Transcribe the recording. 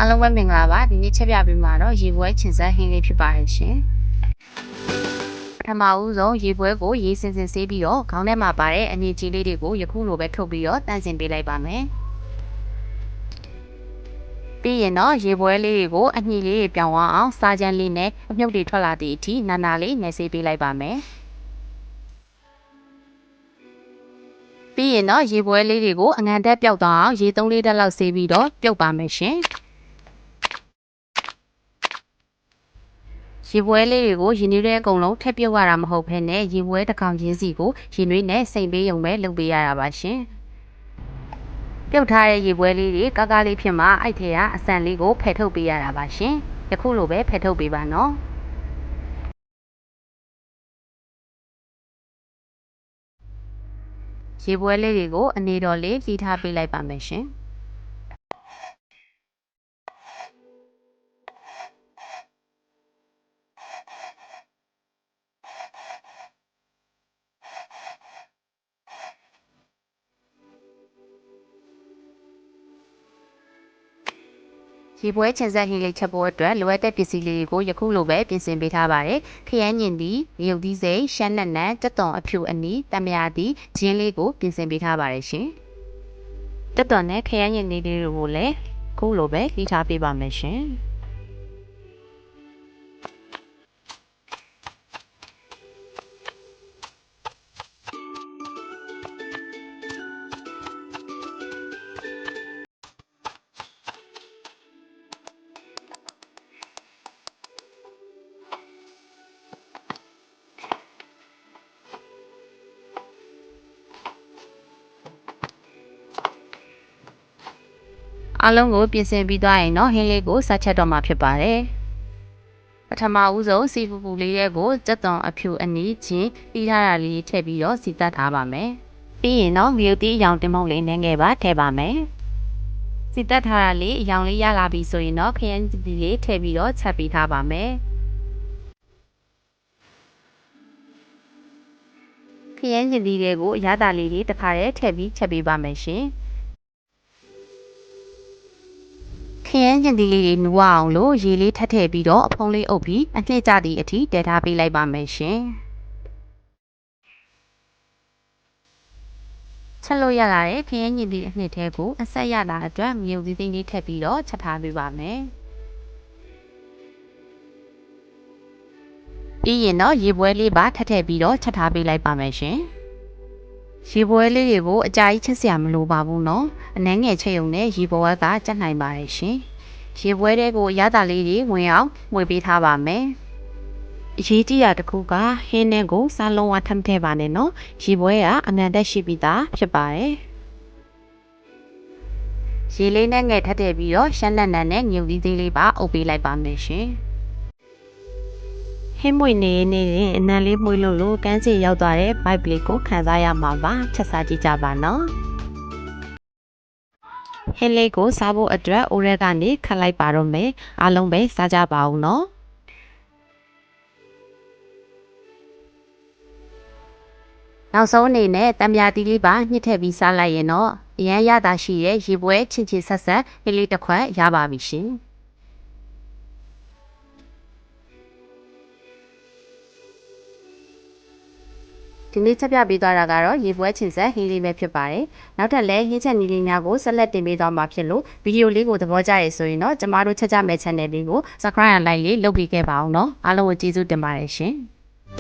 အားလုံးပဲမင်္ဂလာပါဒီနေ့ချက်ပြပေးမှာတော့ရေပွဲချင်စက်ဟင်းလေးဖြစ်ပါတယ်ရှင်ပထမဦးဆုံးရေပွဲကိုရေစင်စင်ဆေးပြီးတော့ခေါင်းထဲမှာပါတဲ့အငြိကြီးလေးတွေကိုယခုလိုပဲထုတ်ပြီးတော့တန့်စင်ပေးလိုက်ပါမယ်ပြီးရင်တော့ရေပွဲလေးတွေကိုအညှိလေးပြောင်းအောင်စားကြမ်းလေးနဲ့အမြုပ်တွေထွက်လာသည့်အထိနာနာလေးနယ်ဆေးပေးလိုက်ပါမယ်ပြီးရင်တော့ရေပွဲလေးတွေကိုအငံတက်ပျောက်သွားအောင်ရေ3-4တက်လောက်ဆေးပြီးတော့ပြုတ်ပါမယ်ရှင်ရေပွဲလေးတွေကိုရေနွေးတဲ့အကုန်လုံးထည့်ပြုတ်ရတာမဟုတ်ဘဲနဲ့ရေပွဲတစ်ကောင်ချင်းစီကိုရေနွေးနဲ့စိမ်ပေးရုံပဲလုပ်ပေးရတာပါရှင်ပြုတ်ထားတဲ့ရေပွဲလေးတွေကားကားလေးဖြစ်မှအဲ့ထဲကအဆန်လေးကိုဖယ်ထုတ်ပေးရတာပါရှင်ယခုလိုပဲဖယ်ထုတ်ပေးပါနော်ရေပွဲလေးတွေကိုအနေတော်လေးလှီးထားပေးလိုက်ပါမယ်ရှင်ရေပွဲချင်စက်ဟင်းလေးချက်ဖို့အတွက်လိုအပ်တဲ့ပစ္စည်းလေးတွေကိုယခုလိုပဲပြင်ဆင်ပေးထားပါတယ်။ခရမ်းညင်သီး၊ရုပ်သီးစိမ်း၊ရှမ်းနက်နံ၊တက်သွန်အဖြူအနီ၊တမယာသီး၊ဂျင်းလေးကိုပြင်ဆင်ပေးထားပါတယ်ရှင်။တက်သွန်နဲ့ခရမ်းညင်သီးလေးတွေကိုလည်းခုလိုပဲလှီးထားပေးပါမယ်ရှင်။အားလုံးကိုပြင်ဆင်ပြီးသွားရင်တော့ဟင်းလေးကိုစားချက်တော့မှာဖြစ်ပါတယ်ပထမဦးဆုံးစီပူပူလေးရဲ့ကိုတက်သွန်အဖြူအနီးချင်းပြီးထားတာလေးထည့်ပြီးတော့စီတက်ထားပါမယ်ပြီးရင်တော့မြုပ်သီးအယောင်တင်မုံလေးနည်းငယ်ပါထည့်ပါမယ်စီတက်ထားတာလေးအယောင်လေးရလာပြီဆိုရင်တော့ခရမ်းသီးလေးထည့်ပြီးတော့ချက်ပေးထားပါမယ်ခရမ်းသီးတွေကိုအရသာလေးတွေတစ်ခါတည်းထည့်ပြီးချက်ပေးပါမယ်ရှင်ခရမ်းကျင်သီးလေးတွေနူအောင်လို့ရေလေးထပ်ထည့်ပြီးတော့အဖုံးလေးအုပ်ပြီးအနှစ်ကျသည့်အထိတည်ထားပေးလိုက်ပါမယ်ရှင်ချက်လို့ရလာတဲ့ခရမ်းကျင်သီးအနှစ်ထဲကိုအဆက်ရတာအတွက်မြုပ်သီးသိန်းလေးထည့်ပြီးတော့ချက်ထားပေးပါမယ်ပြီးရင်တော့ရေပွဲလေးပါထပ်ထည့်ပြီးတော့ချက်ထားပေးလိုက်ပါမယ်ရှင်ရေပွဲလေးတွေကိုအကြာကြီးချက်စရာမလိုပါဘူးနော်အနည်းငယ်ချက်ရုံနဲ့ရေပွဲကကျက်နိုင်ပါတယ်ရှင်ရေပွဲတွေကိုရတာလေးတွေဝင်အောင်မှွေပေးထားပါမယ်အရေးကြီးတာတစ်ခုကဟင်းနဲ့ကိုစားလုံးဝထမ်းထည့်ပါနဲ့နော်ရေပွဲကအနံတက်ရှိပြီးသားဖြစ်ပါတယ်ရေလေးနဲ့ငယ်ထပ်ထည့်ပြီးတော့ရှမ်းလက်နံနဲ့ငြုံသီးသေးလေးပါအုပ်ပေးလိုက်ပါမယ်ရှင်ဟင်းမွေနေရင်အနံလေးမွေလို့ကန်းစီရောက်သွားတဲ့ vibe လေးကိုခံစားရမှာပါချက်စားကြည့်ကြပါနော်ဟင်းလေးကိုစားဖို့အတွက်အိုရက်ကနေခတ်လိုက်ပါတော့မယ်အားလုံးပဲစားကြပါဦးနော်နောက်ဆုံးအနေနဲ့တံမြာတီးလေးပါညှစ်ထည့်ပြီးစားလိုက်ရင်တော့အရန်ရတာရှိရဲ့ရေပွဲချင်ချင်ဆက်ဆက်လေးတစ်ခွက်ရပါပြီရှင်ဒီနေ့ချက်ပြပေးသွားတာကတော့ရေပွဲချင်ဆက်ဟင်းလေးပဲဖြစ်ပါတယ်။နောက်ထပ်လည်းဟင်းချက်နည်းလေးများကိုဆက်လက်တင်ပေးသွားမှာဖြစ်လို့ဗီဒီယိုလေးကိုသဘောကျရဆိုရင်တော့ကျမတို့ချက်ကြမဲ့ channel လေးကို subscribe and like လေးလုပ်ပေးခဲ့ပါအောင်နော်။အားလုံးကိုကျေးဇူးတင်ပါတယ်ရှင်။